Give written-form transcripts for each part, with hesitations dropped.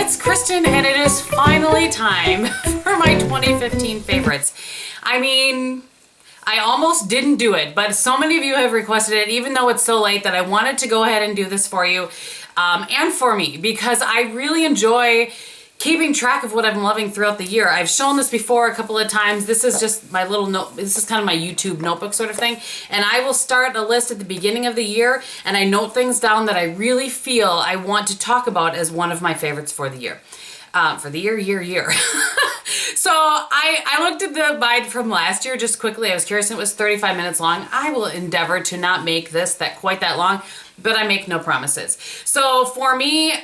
it's Kristin, and it is finally time for my 2015 favorites. I mean, I almost didn't do it, but so many of you have requested it, even though it's so late, that I wanted to go ahead and do this for you and for me, because I really enjoy keeping track of what I'm loving throughout the year. I've shown this before a couple of times. This is just my little note. This is kind of my YouTube notebook sort of thing. And I will start a list at the beginning of the year, and I note things down that I really feel I want to talk about as one of my favorites for the year. Year. So I looked at the guide from last year just quickly. I was curious. It was 35 minutes long. I will endeavor to not make this quite that long, but I make no promises. So for me,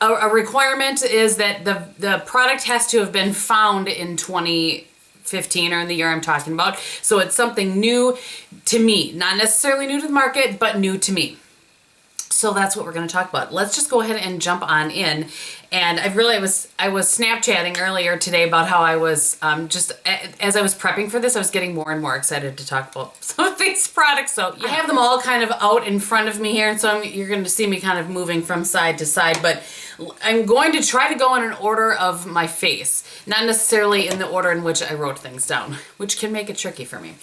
a requirement is that the product has to have been found in 2015 or in the year I'm talking about. So it's something new to me, not necessarily new to the market, but new to me. So that's what we're going to talk about. Let's just go ahead and jump on in. And I was Snapchatting earlier today about how I was just, as I was prepping for this, I was getting more and more excited to talk about some of these products. So yeah. I have them all kind of out in front of me here, and so you're going to see me kind of moving from side to side, but I'm going to try to go in an order of my face, not necessarily in the order in which I wrote things down, which can make it tricky for me.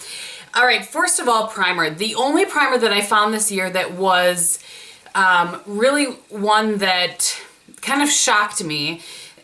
All right, first of all, primer. The only primer that I found this year that was really one that kind of shocked me,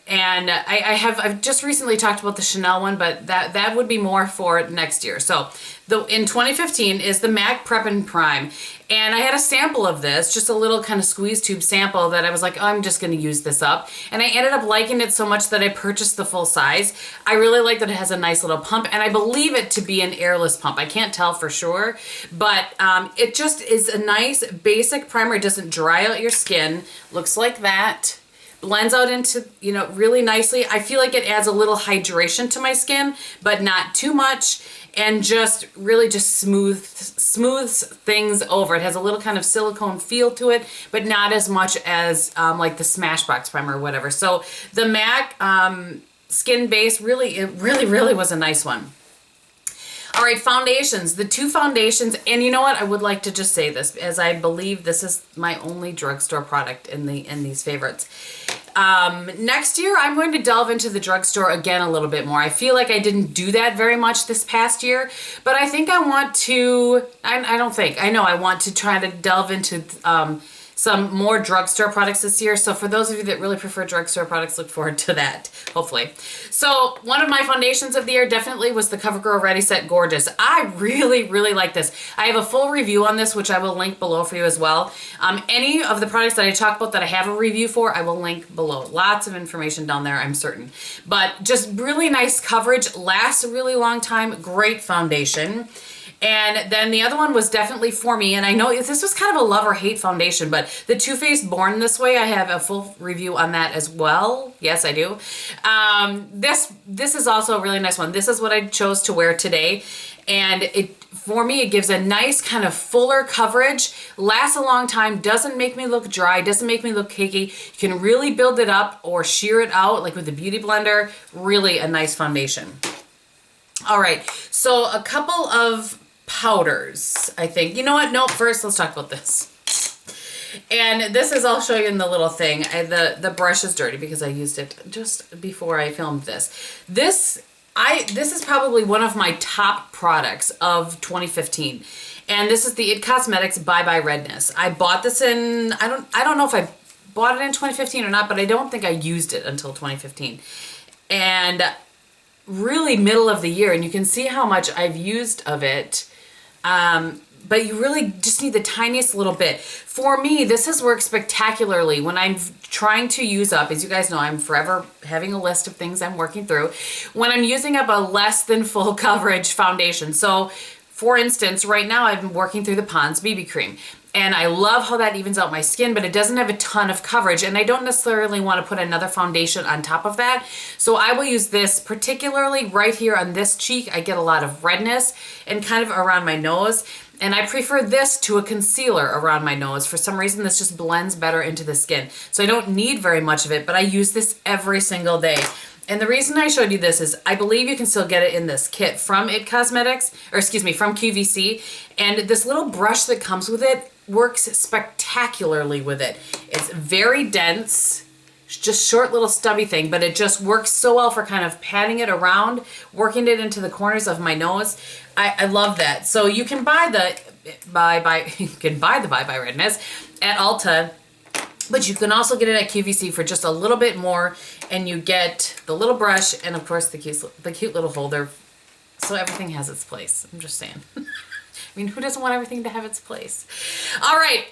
and I've just recently talked about the Chanel one, but that would be more for next year. So in 2015 is the MAC Prep and Prime, and I had a sample of this, just a little kind of squeeze tube sample that I was like, oh, I'm just going to use this up, and I ended up liking it so much that I purchased the full size. I really like that it has a nice little pump, and I believe it to be an airless pump. I can't tell for sure, but it just is a nice basic primer. It doesn't dry out your skin. Looks like that. Blends out into, really nicely. I feel like it adds a little hydration to my skin, but not too much, and just really just smooths things over. It has a little kind of silicone feel to it, but not as much as like the Smashbox primer or whatever. So the MAC Skin Base really was a nice one. All right, foundations. The two foundations, and you know what? I would like to just say this, as I believe this is my only drugstore product in these favorites. Next year, I'm going to delve into the drugstore again a little bit more. I feel like I didn't do that very much this past year, but I think I want to, I want to try to delve into some more drugstore products this year. So for those of you that really prefer drugstore products, look forward to that, hopefully. So one of my foundations of the year definitely was the CoverGirl Ready Set Gorgeous. I really like this. I have a full review on this, which I will link below for you as well. Any of the products that I talk about that I have a review for, I will link below. Lots of information down there, I'm certain. But just really nice coverage, lasts a really long time, great foundation. And then the other one was definitely for me, and I know this was kind of a love or hate foundation, but the Too Faced Born This Way, I have a full review on that as well. Yes, I do. This is also a really nice one. This is what I chose to wear today, and for me, it gives a nice kind of fuller coverage, lasts a long time, doesn't make me look dry, doesn't make me look cakey. You can really build it up or sheer it out like with the Beauty Blender. Really a nice foundation. All right, so a couple of powders, I think. You know what? No, first let's talk about this. And this is, I'll show you in the little thing. The brush is dirty because I used it just before I filmed this. This is probably one of my top products of 2015. And this is the IT Cosmetics Bye Bye Redness. I bought this in, I don't know if I bought it in 2015 or not, but I don't think I used it until 2015. And really middle of the year, and you can see how much I've used of it. But you really just need the tiniest little bit. For me, this has worked spectacularly when I'm trying to use up, as you guys know, I'm forever having a list of things I'm working through, when I'm using up a less than full coverage foundation. So for instance, right now I'm working through the Pond's BB cream. And I love how that evens out my skin, but it doesn't have a ton of coverage, and I don't necessarily want to put another foundation on top of that. So I will use this particularly right here on this cheek. I get a lot of redness and kind of around my nose, and I prefer this to a concealer around my nose. For some reason, this just blends better into the skin. So I don't need very much of it, but I use this every single day. And the reason I showed you this is I believe you can still get it in this kit from IT Cosmetics, or excuse me, from QVC. And this little brush that comes with it works spectacularly with it. It's very dense. just short little stubby thing, but it just works so well for kind of patting it around, working it into the corners of my nose. I love that. So you can buy the you can buy the Bye Bye Redness at Ulta, but you can also get it at QVC for just a little bit more, and you get the little brush and of course the cute little holder. So everything has its place. I'm just saying. I mean, who doesn't want everything to have its place? All right,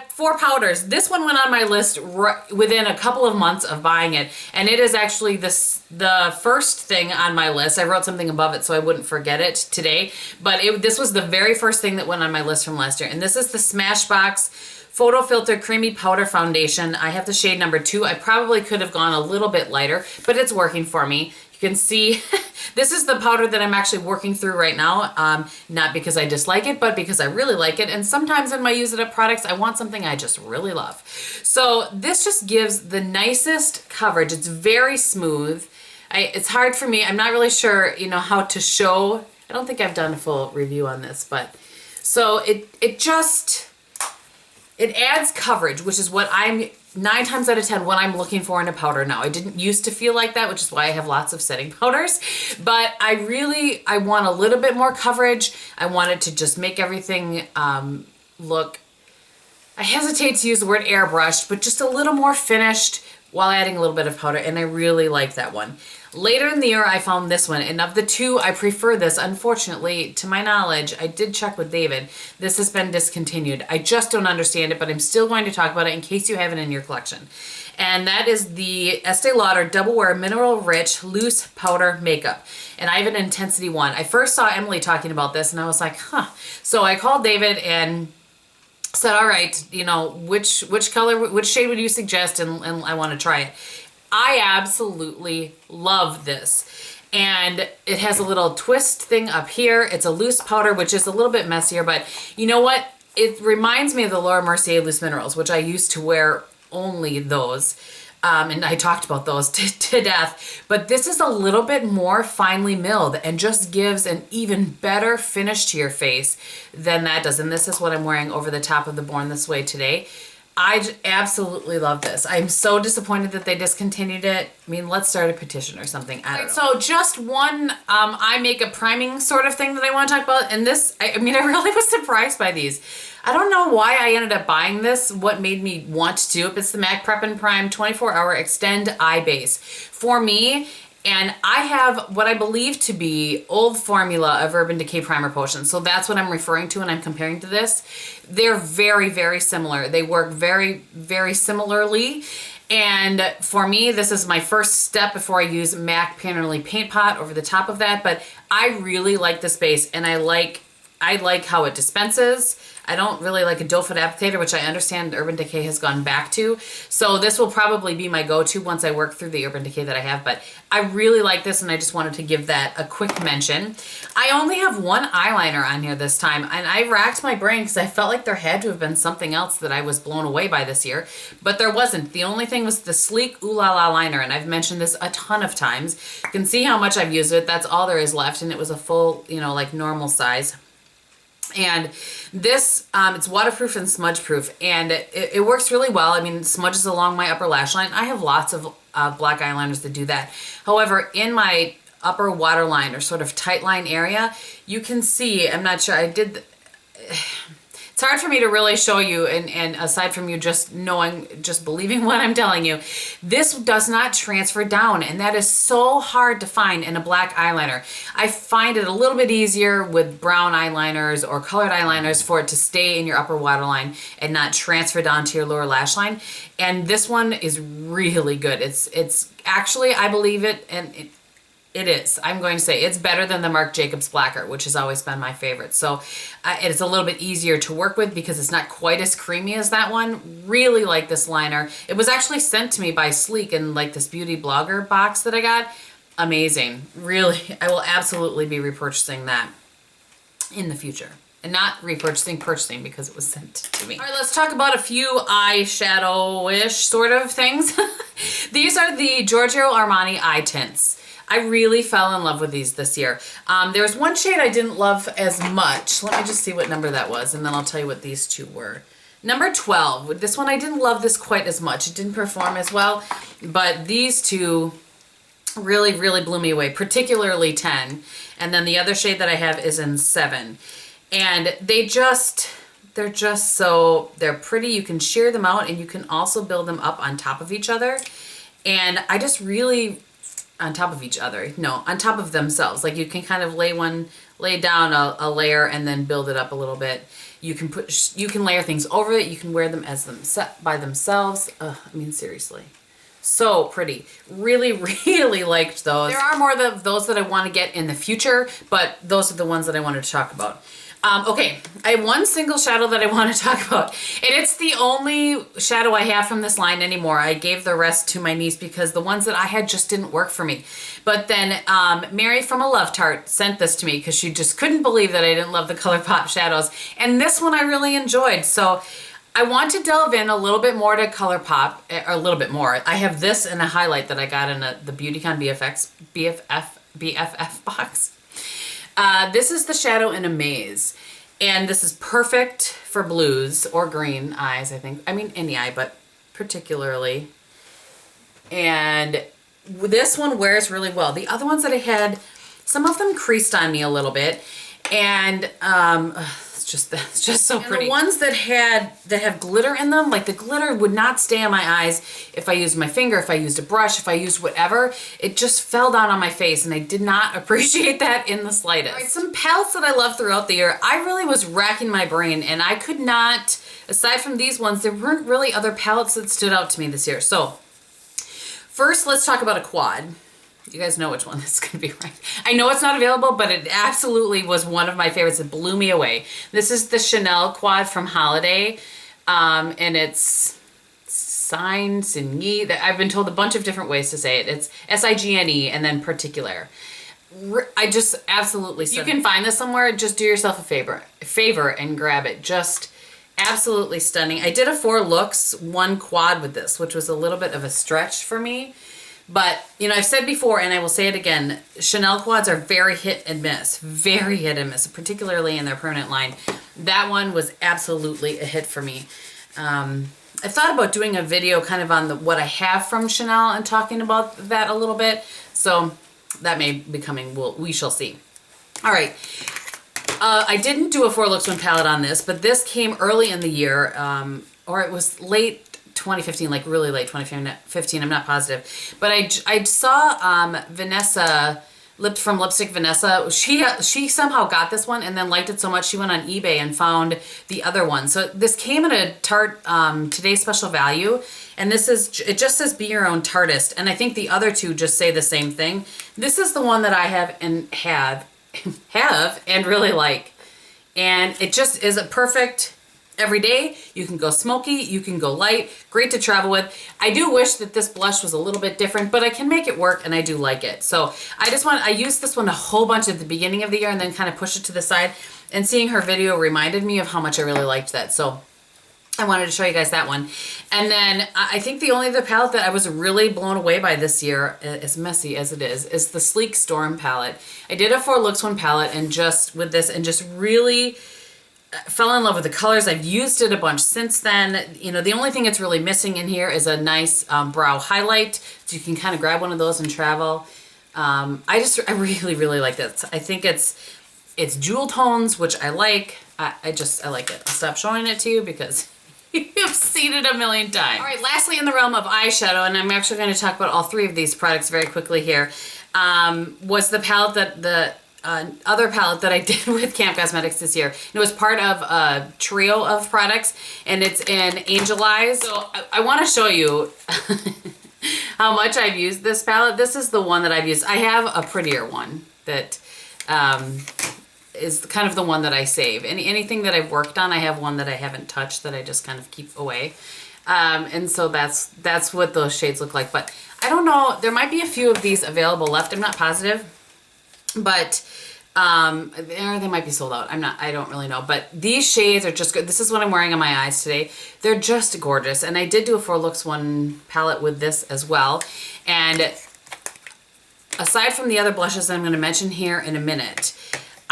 4 powders. This one went on my list within a couple of months of buying it, and it is actually the first thing on my list. I wrote something above it so I wouldn't forget it today, but this was the very first thing that went on my list from last year, and this is the Smashbox Photo Filter Creamy Powder Foundation. I have the shade number 2. I probably could have gone a little bit lighter, but it's working for me. You can see this is the powder that I'm actually working through right now, not because I dislike it, but because I really like it. And sometimes in my use it up products, I want something I just really love. So this just gives the nicest coverage. It's very smooth. It's hard for me. I'm not really sure, you know, how to show. I don't think I've done a full review on this, but so it adds coverage, which is what I'm 9 times out of 10 what I'm looking for in a powder now. I didn't used to feel like that, which is why I have lots of setting powders, but I want a little bit more coverage. I want it to just make everything look, I hesitate to use the word airbrushed, but just a little more finished while adding a little bit of powder, and I really like that one. Later in the year, I found this one, and of the two, I prefer this. Unfortunately, to my knowledge, I did check with David. This has been discontinued. I just don't understand it, but I'm still going to talk about it in case you have it in your collection. And that is the Estee Lauder Double Wear Mineral Rich Loose Powder Makeup. And I have an Intensity 1. I first saw Emily talking about this, and I was like, huh. So I called David and said, all right, you know, which color, which shade would you suggest? And I want to try it. I absolutely love this. And it has a little twist thing up here. It's a loose powder, which is a little bit messier, but you know what? It reminds me of the Laura Mercier Loose Minerals, which I used to wear only those. And I talked about those to death, but this is a little bit more finely milled and just gives an even better finish to your face than that does. And this is what I'm wearing over the top of the Born This Way today. I absolutely love this. I'm so disappointed that they discontinued it. I mean, let's start a petition or something. I don't know. So just one eye makeup priming sort of thing that I want to talk about. And this, I mean, I really was surprised by these. I don't know why I ended up buying this, what made me want to do it. It's the MAC Prep and Prime 24-Hour Extend Eye Base. For me, and I have what I believe to be old formula of Urban Decay Primer Potion. So that's what I'm referring to when I'm comparing to this. They're very, very similar. They work very, very similarly. And for me, this is my first step before I use MAC Painterly Paint Pot over the top of that. But I really like this base, and I like how it dispenses. I don't really like a doe foot applicator, which I understand Urban Decay has gone back to. So this will probably be my go-to once I work through the Urban Decay that I have. But I really like this, and I just wanted to give that a quick mention. I only have one eyeliner on here this time, and I racked my brain because I felt like there had to have been something else that I was blown away by this year. But there wasn't. The only thing was the Sleek Ooh La La liner, and I've mentioned this a ton of times. You can see how much I've used it. That's all there is left, and it was a full, you know, like normal size. And this, it's waterproof and smudge proof, and it works really well. I mean, it smudges along my upper lash line. I have lots of black eyeliners that do that. However, in my upper waterline or sort of tight line area, you can see, I'm not sure, it's hard for me to really show you, and aside from you just knowing, just believing what I'm telling you, this does not transfer down, and that is so hard to find in a black eyeliner. I find it a little bit easier with brown eyeliners or colored eyeliners for it to stay in your upper waterline and not transfer down to your lower lash line. And this one is really good. It's actually, I believe it, and it is. I'm going to say it's better than the Marc Jacobs Blacker, which has always been my favorite. So it's a little bit easier to work with because it's not quite as creamy as that one. Really like this liner. It was actually sent to me by Sleek in like this beauty blogger box that I got. Amazing. Really, I will absolutely be repurchasing that in the future. And not purchasing because it was sent to me. All right, let's talk about a few eyeshadow-ish sort of things. These are the Giorgio Armani eye tints. I really fell in love with these this year. There was one shade I didn't love as much. Let me just see what number that was, and then I'll tell you what these two were. Number 12. This one, I didn't love this quite as much. It didn't perform as well, but these two really, really blew me away, particularly 10. And then the other shade that I have is in 7. And they're just so, they're pretty. You can shear them out and you can also build them up on top of each other. And I just really, on top of each other, no, on top of themselves. Like you can kind of lay down a layer and then build it up a little bit. You can layer things over it. You can wear them as by themselves. I mean, seriously. So pretty. Really, really liked those. There are more of those that I want to get in the future, but those are the ones that I wanted to talk about. Okay, I have one single shadow that I want to talk about, and it's the only shadow I have from this line anymore. I gave the rest to my niece because the ones that I had just didn't work for me. But then Mary from A Love Tarte sent this to me because she just couldn't believe that I didn't love the ColourPop shadows, and this one I really enjoyed. So I want to delve in a little bit more to ColourPop, or a little bit more. I have this in a highlight that I got in the Beautycon BFF box. This is the shadow in Amaze, and this is perfect for blues or green eyes, I think. I mean, any eye, but particularly. And this one wears really well. The other ones that I had, some of them creased on me a little bit, and it's just so pretty. And the ones that have glitter in them, like the glitter would not stay on my eyes if I used my finger, if I used a brush, if I used whatever. It just fell down on my face, and I did not appreciate that in the slightest. All right, some palettes that I love throughout the year. I really was racking my brain, and I could not, aside from these ones, there weren't really other palettes that stood out to me this year. So first, let's talk about a quad. You guys know which one this is going to be, right? I know it's not available, but it absolutely was one of my favorites. It blew me away. This is the Chanel quad from Holiday, and it's Signe. I've been told a bunch of different ways to say it. It's Signe and then Particulaire. I just absolutely, you can find this somewhere. Just do yourself a favor and grab it. Just absolutely stunning. I did a 4 looks, 1 quad with this, which was a little bit of a stretch for me. But, you know, I've said before, and I will say it again, Chanel quads are very hit and miss, particularly in their permanent line. That one was absolutely a hit for me. I thought about doing a video kind of on what I have from Chanel and talking about that a little bit. So that may be coming. We shall see. All right. I didn't do a 4 looks 1 palette on this, but this came early in the year, or it was late 2015, like really late 2015, I'm not positive. But I saw Vanessa, from Lipstick Vanessa, she somehow got this one and then liked it so much she went on eBay and found the other one. So this came in a Tarte Today's Special Value, and it just says Be Your Own Tarteist, and I think the other two just say the same thing. This is the one that I have and really like, and it just is a perfect every day. You can go smoky, you can go light, great to travel with. I do wish that this blush was a little bit different, but I can make it work and I do like it. So I used this one a whole bunch at the beginning of the year and then kind of pushed it to the side, and seeing her video reminded me of how much I really liked that. So I wanted to show you guys that one. And then I think the only other palette that I was really blown away by this year, as messy as it is the Sleek Storm palette. I did a 4 looks 1 palette and just really fell in love with the colors. I've used it a bunch since then. You know, the only thing it's really missing in here is a nice brow highlight, so you can kind of grab one of those and travel. I really, really like this. I think it's jewel tones, which I like. I like it. I'll stop showing it to you because you've seen it a million times. All right, lastly in the realm of eyeshadow, and I'm actually going to talk about all 3 of these products very quickly here, was the palette other palette that I did with Camp Cosmetics this year. It was part of a trio of products, and it's in Angel Eyes. So I want to show you how much I've used this palette. This is the one that I've used. I have a prettier one that is kind of the one that I save. Anything that I've worked on, I have one that I haven't touched that I just kind of keep away. And so that's what those shades look like. But I don't know, there might be a few of these available left. I'm not positive. But they might be sold out. I don't really know. But these shades are just good. This is what I'm wearing on my eyes today. They're just gorgeous. And I did do a 4 looks 1 palette with this as well. And aside from the other blushes that I'm going to mention here in a minute,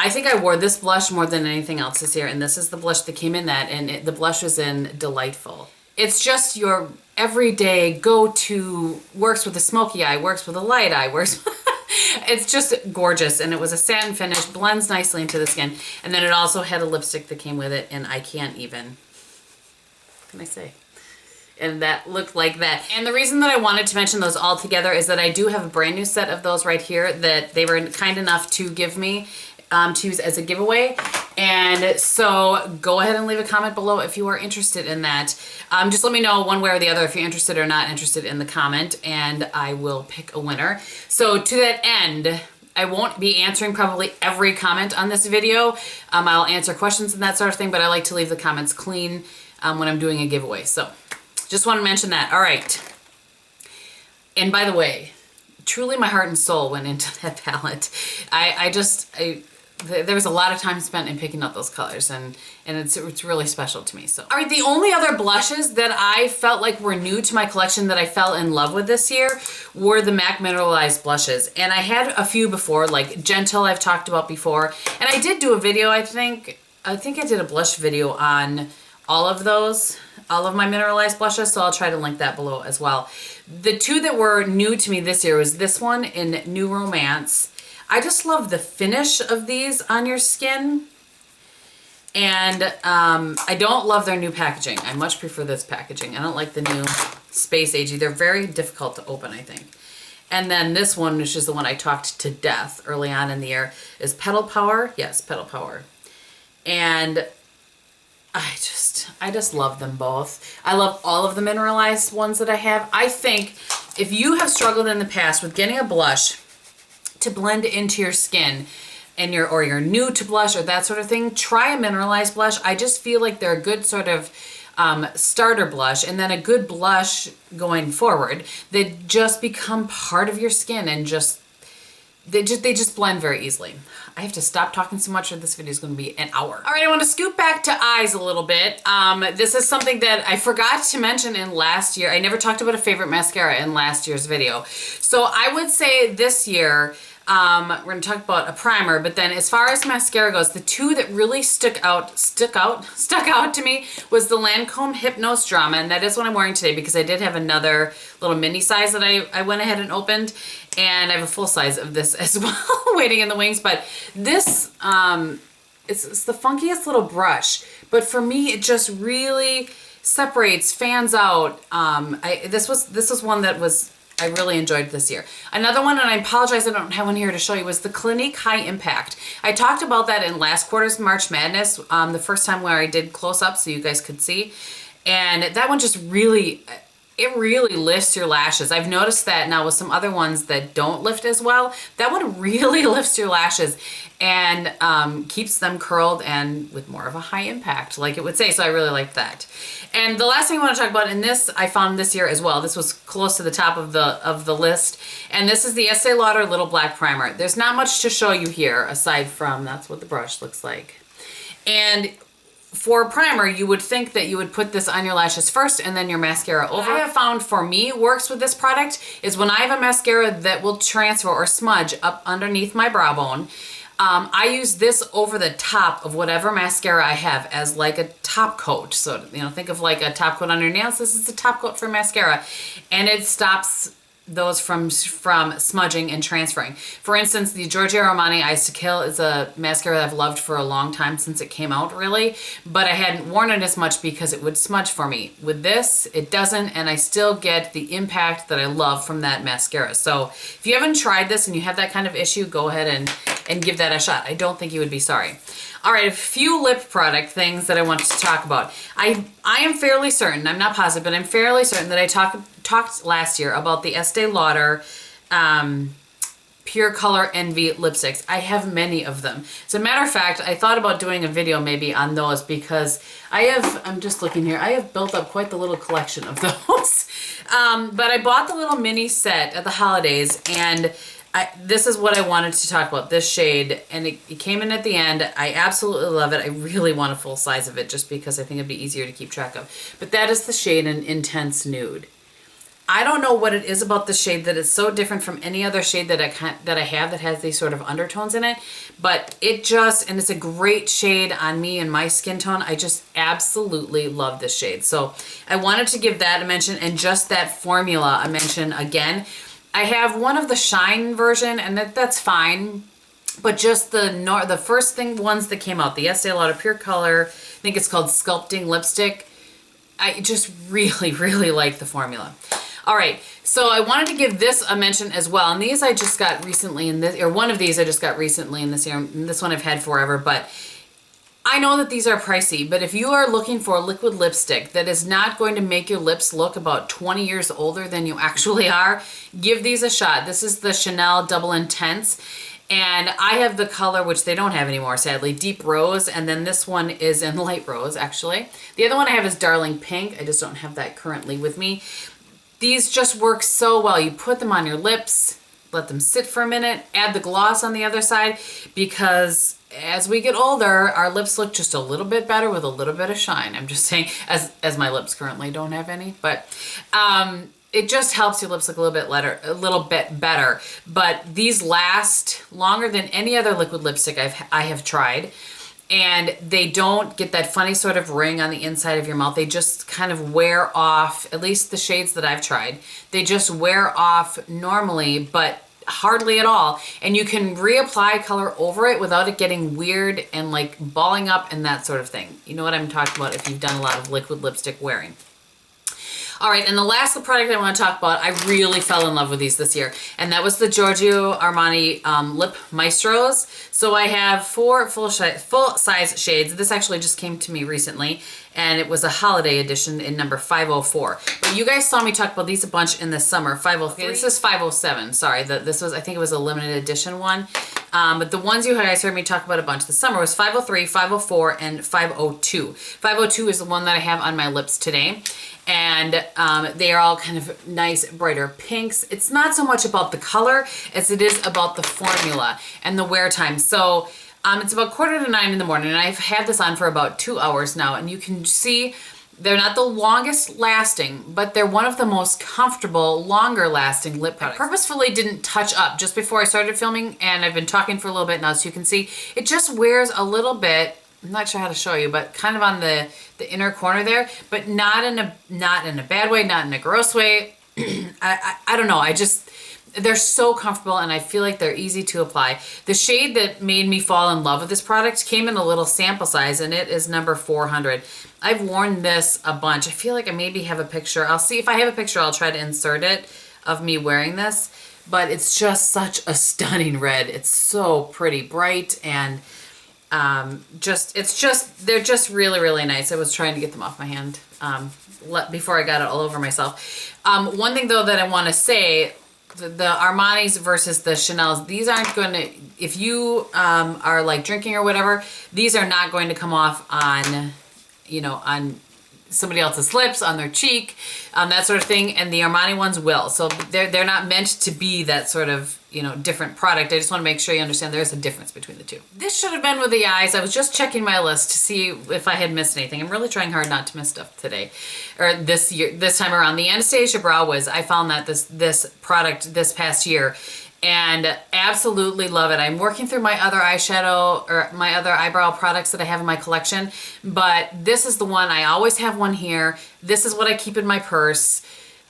I think I wore this blush more than anything else this year, and this is the blush that came in that, and the blush was in Delightful. It's just your everyday go-to, works with a smoky eye, works with a light eye, works... It's just gorgeous, and it was a satin finish, blends nicely into the skin, and then it also had a lipstick that came with it, and I can't even... What can I say? And that looked like that. And the reason that I wanted to mention those all together is that I do have a brand new set of those right here that they were kind enough to give me to use as a giveaway. And so go ahead and leave a comment below if you are interested in that. Just let me know one way or the other if you're interested or not interested in the comment, and I will pick a winner. So to that end, I won't be answering probably every comment on this video. I'll answer questions and that sort of thing, but I like to leave the comments clean when I'm doing a giveaway. So just want to mention that. All right. And by the way, truly my heart and soul went into that palette. There was a lot of time spent in picking out those colors, and it's really special to me. So, all right, the only other blushes that I felt like were new to my collection that I fell in love with this year were the MAC Mineralized blushes. And I had a few before, like Gentle I've talked about before. And I did do a video, I think I did a blush video on all of those, all of my mineralized blushes, so I'll try to link that below as well. The two that were new to me this year was this one in New Romance. I just love the finish of these on your skin. And I don't love their new packaging. I much prefer this packaging. I don't like the new Space Agey. They're very difficult to open, I think. And then this one, which is the one I talked to death early on in the year, is Petal Power. Yes, Petal Power. And I just love them both. I love all of the mineralized ones that I have. I think if you have struggled in the past with getting a blush to blend into your skin and you're new to blush or that sort of thing, try a mineralized blush. I just feel like they're a good sort of starter blush, and then a good blush going forward that just become part of your skin, and they just blend very easily. I have to stop talking so much or this video is going to be an hour. All right, I want to scoot back to eyes a little bit. This is something that I forgot to mention in last year. I never talked about a favorite mascara in last year's video. So I would say this year, we're going to talk about a primer, but then as far as mascara goes, the two that really stuck out to me was the Lancome Hypnose Drama, and that is what I'm wearing today because I did have another little mini size that I went ahead and opened, and I have a full size of this as well waiting in the wings. But this, it's the funkiest little brush, but for me it just really separates, fans out. This was one that I really enjoyed this year. Another one, and I apologize I don't have one here to show you, was the Clinique High Impact. I talked about that in last quarter's March Madness, the first time where I did close-up so you guys could see. And that one just really, it really lifts your lashes. I've noticed that now with some other ones that don't lift as well. That one really lifts your lashes and keeps them curled and with more of a high impact, like it would say. So I really like that. And the last thing I want to talk about, and this I found this year as well, this was close to the top of the list, and this is the Estee Lauder Little Black Primer. There's not much to show you here aside from that's what the brush looks like. And for a primer, you would think that you would put this on your lashes first and then your mascara over. What I have found for me works with this product is when I have a mascara that will transfer or smudge up underneath my brow bone, I use this over the top of whatever mascara I have as like a top coat. So, you know, think of like a top coat on your nails. This is a top coat for mascara, and it stops those from smudging and transferring. For instance, the Giorgio Armani Eyes to Kill is a mascara that I've loved for a long time since it came out, really, but I hadn't worn it as much because it would smudge for me. With this, it doesn't, and I still get the impact that I love from that mascara. So if you haven't tried this and you have that kind of issue, go ahead and give that a shot. I don't think you would be sorry. All right, a few lip product things that I want to talk about. I am fairly certain, I'm not positive, but I'm fairly certain that I talked last year about the Estee Lauder Pure Color Envy lipsticks. I have many of them. As a matter of fact, I thought about doing a video maybe on those because I'm just looking here, I have built up quite the little collection of those. But I bought the little mini set at the holidays, and this is what I wanted to talk about, this shade, and it came in at the end. I absolutely love it. I really want a full size of it just because I think it'd be easier to keep track of. But that is the shade in Intense Nude. I don't know what it is about the shade that is so different from any other shade that I have that has these sort of undertones in it, but it just, and it's a great shade on me and my skin tone. I just absolutely love this shade. So I wanted to give that a mention, and just that formula a mention again. I have one of the shine version, and that's fine, but just the first ones that came out, the Estee Lauder Pure Color, I think it's called Sculpting Lipstick. I just really, really like the formula. All right, so I wanted to give this a mention as well. And these I just got recently in this, or one of these I just got recently in this year. And this one I've had forever, but I know that these are pricey, but if you are looking for a liquid lipstick that is not going to make your lips look about 20 years older than you actually are, give these a shot. This is the Chanel Double Intense. And I have the color, which they don't have anymore, sadly, Deep Rose. And then this one is in Light Rose, actually. The other one I have is Darling Pink. I just don't have that currently with me. These just work so well. You put them on your lips, let them sit for a minute, add the gloss on the other side, because as we get older, our lips look just a little bit better with a little bit of shine. I'm just saying, as my lips currently don't have any, but it just helps your lips look a little bit better. But these last longer than any other liquid lipstick I have tried. And they don't get that funny sort of ring on the inside of your mouth. They just kind of wear off, at least the shades that I've tried. They just wear off normally, but hardly at all. And you can reapply color over it without it getting weird and like balling up and that sort of thing. You know what I'm talking about if you've done a lot of liquid lipstick wearing. All right, and the last product I want to talk about, I really fell in love with these this year, and that was the Giorgio Armani Lip Maestros. So I have 4 full-size shades. This actually just came to me recently, and it was a holiday edition in number 504. But you guys saw me talk about these a bunch in the summer. 503. This is 507. Sorry, this was, I think it was a limited edition one. But the ones you guys heard me talk about a bunch this summer was 503, 504, and 502. 502 is the one that I have on my lips today. And they are all kind of nice, brighter pinks. It's not so much about the color as it is about the formula and the wear time. So it's about 8:45 in the morning, and I've had this on for about 2 hours now. And you can see they're not the longest lasting, but they're one of the most comfortable, longer lasting lip products. I purposefully didn't touch up just before I started filming, and I've been talking for a little bit now, so you can see it just wears a little bit. I'm not sure how to show you, but kind of on the inner corner there, but not in a bad way, not in a gross way. I don't know. They're so comfortable, and I feel like they're easy to apply. The shade that made me fall in love with this product came in a little sample size, and it is number 400. I've worn this a bunch. I feel like I maybe have a picture. I'll see if I have a picture. I'll try to insert it of me wearing this, but it's just such a stunning red. It's so pretty bright, and they're just really, really nice. I was trying to get them off my hand before I got it all over myself. One thing though that I want to say, the Armani's versus the Chanel's, these aren't going to, if you are like drinking or whatever, these are not going to come off on, on somebody else's lips, on their cheek, that sort of thing, and the Armani ones will. So they're not meant to be that sort of, different product. I just want to make sure you understand there's a difference between the two. This should have been with the eyes. I was just checking my list to see if I had missed anything. I'm really trying hard not to miss stuff today, or this time around. The Anastasia Brow Wiz, I found that this product this past year, and absolutely love it. I'm working through my other eyeshadow or my other eyebrow products that I have in my collection, but this is the one. I always have one here. This is what I keep in my purse.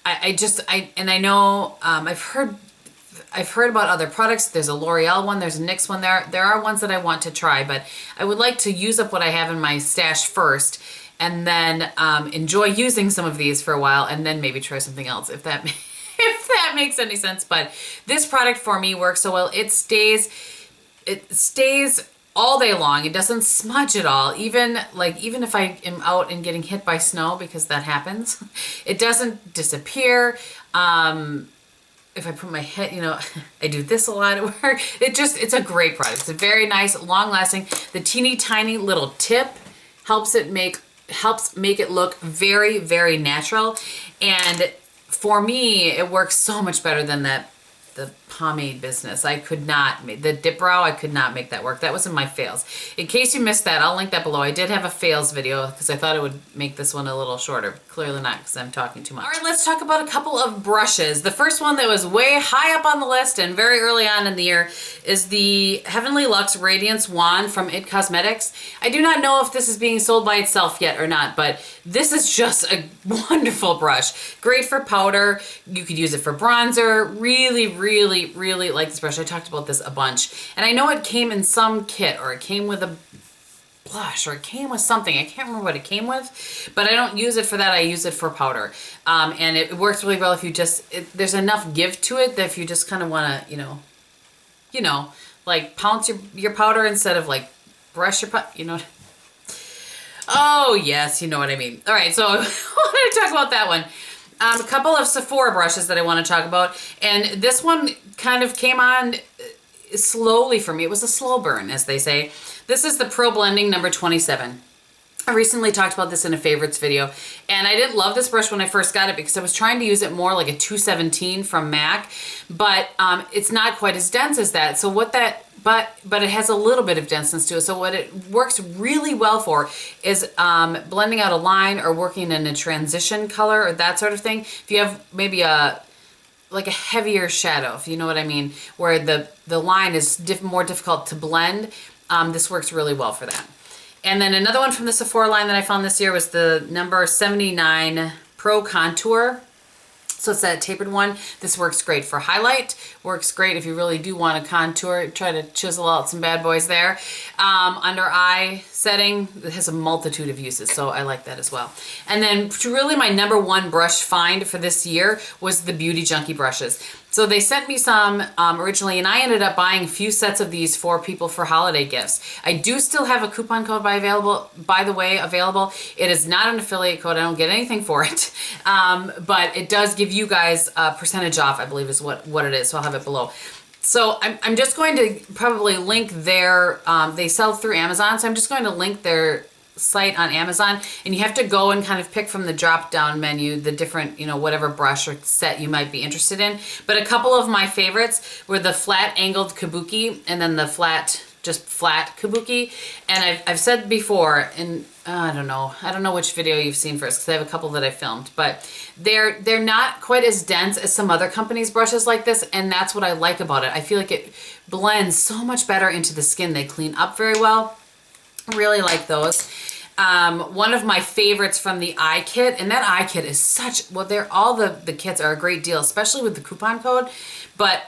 I know I've heard about other products. There's a L'Oreal one, there's a NYX one. There are ones that I want to try, but I would like to use up what I have in my stash first, and then enjoy using some of these for a while, and then maybe try something else if that makes any sense. But this product for me works so well. It stays all day long. It doesn't smudge at all. Even if I am out and getting hit by snow, because that happens, it doesn't disappear. If I put my head, I do this a lot at work. It's a great product. It's a very nice, long lasting. The teeny tiny little tip helps make it look very, very natural. And for me, it works so much better than the pomade business. I could not make the dip brow. I could not make that work. That was in my fails. In case you missed that, I'll link that below. I did have a fails video because I thought it would make this one a little shorter. Clearly not, because I'm talking too much. All right, let's talk about a couple of brushes. The first one that was way high up on the list and very early on in the year is the Heavenly Luxe Radiance Wand from IT Cosmetics. I do not know if this is being sold by itself yet or not, but this is just a wonderful brush. Great for powder. You could use it for bronzer. Really, really, really like this brush. I talked about this a bunch. And I know it came in some kit, or it came with a blush, or it came with something. I can't remember what it came with, but I don't use it for that. I use it for powder. And it works really well if you just, there's enough give to it that if you just kind of want to, you know, like pounce your powder instead of like brush your, you know. Oh yes, you know what I mean. All right, so I want to talk about that one. A couple of Sephora brushes that I want to talk about, and this one kind of came on slowly for me. It was a slow burn, as they say. This is the Pro Blending number 27. I recently talked about this in a favorites video, and I didn't love this brush when I first got it because I was trying to use it more like a 217 from MAC, but it's not quite as dense as that. So what that, but it has a little bit of denseness to it. So what it works really well for is blending out a line or working in a transition color or that sort of thing. If you have maybe like a heavier shadow, if you know what I mean, where the line is more difficult to blend, this works really well for that. And then another one from the Sephora line that I found this year was the number 79 Pro Contour. So it's that tapered one. This works great for highlight. Works great if you really do want to contour. Try to chisel out some bad boys there. Under eye setting, it has a multitude of uses, so I like that as well. And then really my number one brush find for this year was the Beauty Junkie brushes. So they sent me some originally, and I ended up buying a few sets of these for people for holiday gifts. I do still have a coupon code by the way, available. It is not an affiliate code. I don't get anything for it. But it does give you guys a percentage off, I believe is what it is. So I'll have it below. So I'm just going to probably link their, they sell through Amazon. So I'm just going to link their site on Amazon, and you have to go and kind of pick from the drop down menu the different, whatever brush or set you might be interested in. But a couple of my favorites were the flat angled kabuki and then the just flat kabuki. And I've said before, and I don't know which video you've seen first because I have a couple that I filmed, but they're not quite as dense as some other companies' brushes like this, and that's what I like about it. I feel like it blends so much better into the skin. They clean up very well. Really like those. One of my favorites from the eye kit, and that eye kit is such, well, all the kits are a great deal, especially with the coupon code, but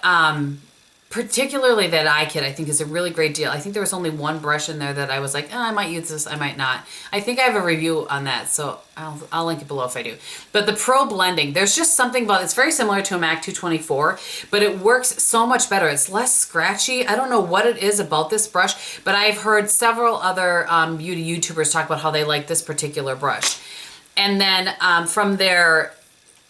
particularly that eye kit I think is a really great deal. I think there was only one brush in there that I was like, oh, I might use this, I might not. I think I have a review on that, so I'll link it below if I do. But the Pro Blending, there's just something about it. It's very similar to a MAC 224, but it works so much better. It's less scratchy. I don't know what it is about this brush, but I've heard several other beauty YouTubers talk about how they like this particular brush. And then from their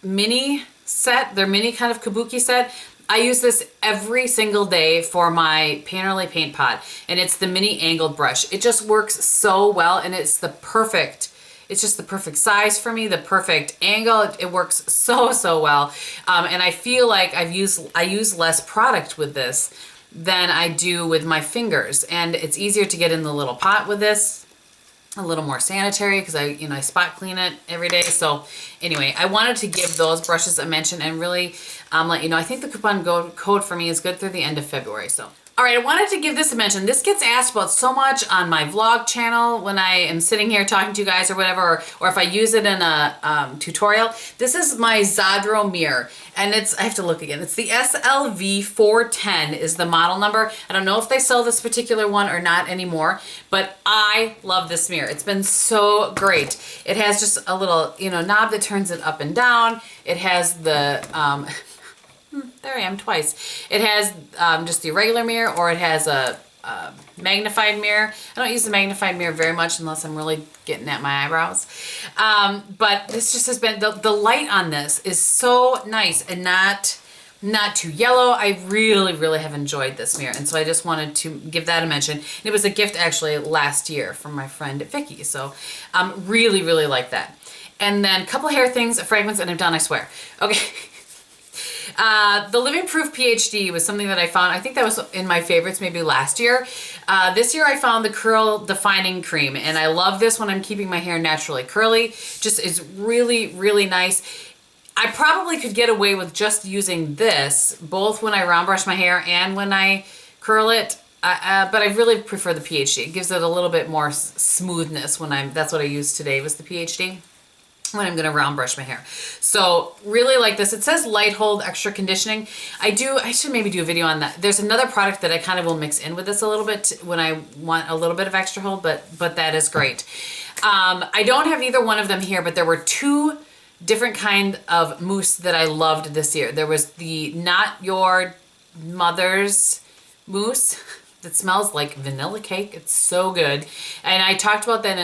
mini set, their mini kind of kabuki set, I use this every single day for my Painterly paint pot, and it's the mini angled brush. It just works so well, and it's just the perfect size for me, the perfect angle. It works so well. And I feel like I use less product with this than I do with my fingers, and it's easier to get in the little pot with this. A little more sanitary because I spot clean it every day. So anyway, I wanted to give those brushes a mention and really let you know. I think the coupon code for me is good through the end of February. So all right, I wanted to give this a mention. This gets asked about so much on my vlog channel when I am sitting here talking to you guys or whatever, or if I use it in a tutorial. This is my Zadro mirror, and I have to look again. It's the SLV 410 is the model number. I don't know if they sell this particular one or not anymore, but I love this mirror. It's been so great. It has just a little, knob that turns it up and down. It has the, there I am twice. It has just the regular mirror, or it has a magnified mirror. I don't use the magnified mirror very much unless I'm really getting at my eyebrows. But this just has been, the light on this is so nice and not too yellow. I really have enjoyed this mirror, and so I just wanted to give that a mention. And it was a gift actually last year from my friend Vicky, so really like that. And then a couple hair things, a fragrance, and I'm done, I swear. Okay. The Living Proof PhD was something that I found. I think that was in my favorites maybe last year. This year I found the Curl Defining Cream, and I love this when I'm keeping my hair naturally curly. Just is really, really nice. I probably could get away with just using this, both when I round brush my hair and when I curl it. But I really prefer the PhD. It gives it a little bit more smoothness that's what I used today was the PhD when I'm gonna round brush my hair. So really like this. It says light hold extra conditioning. I should maybe do a video on that. There's another product that I kind of will mix in with this a little bit when I want a little bit of extra hold, but that is great. I don't have either one of them here, but there were two different kind of mousse that I loved this year. There was the Not Your Mother's mousse that smells like vanilla cake. It's so good. And I talked about that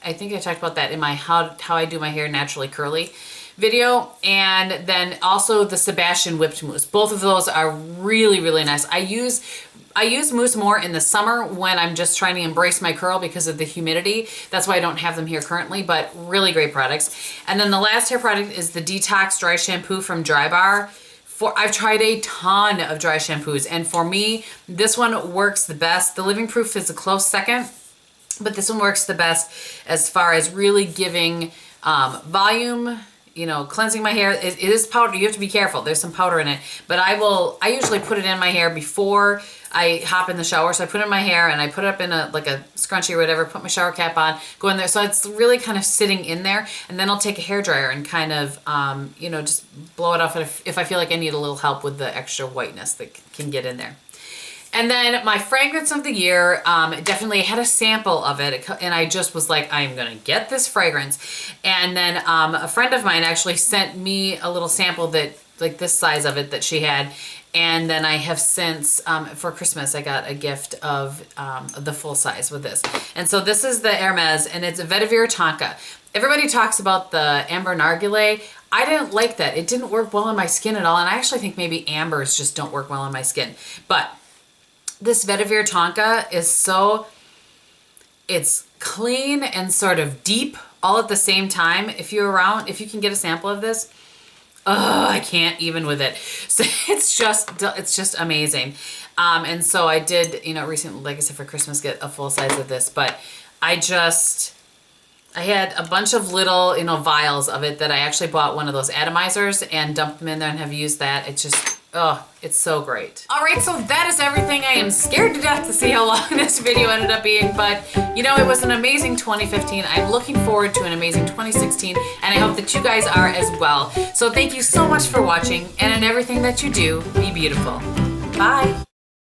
I think I talked about that in my how I do my hair naturally curly video. And then also the Sebastian whipped mousse. Both of those are really, really nice. I use mousse more in the summer when I'm just trying to embrace my curl because of the humidity. That's why I don't have them here currently, but really great products. And then the last hair product is the Detox Dry Shampoo from Drybar. I've tried a ton of dry shampoos, and for me, this one works the best. The Living Proof is a close second, but this one works the best as far as really giving volume, cleansing my hair. It is powder. You have to be careful. There's some powder in it, but I usually put it in my hair before I hop in the shower. So I put it in my hair and I put it up in a scrunchie or whatever, put my shower cap on, go in there. So it's really kind of sitting in there, and then I'll take a hairdryer and kind of, just blow it off if I feel like I need a little help with the extra whiteness that can get in there. And then my fragrance of the year, definitely had a sample of it, and I just was like, I'm gonna get this fragrance. And then a friend of mine actually sent me a little sample that, like this size of it that she had. And then I have since, for Christmas, I got a gift of the full size with this. And so this is the Hermes, and it's a Vetiver Tonka. Everybody talks about the Amber Narguilé. I didn't like that. It didn't work well on my skin at all, and I actually think maybe ambers just don't work well on my skin. But this Vetiver Tonka is it's clean and sort of deep all at the same time. If you can get a sample of this, oh, I can't even with it. So it's just amazing. And so I did, recently, like I said, for Christmas, get a full size of this, but I had a bunch of little, vials of it that I actually bought one of those atomizers and dumped them in there and have used that. It's just, oh, it's so great. All right, so that is everything. I am scared to death to see how long this video ended up being, but it was an amazing 2015. I'm looking forward to an amazing 2016, and I hope that you guys are as well. So thank you so much for watching, and in everything that you do, be beautiful. Bye.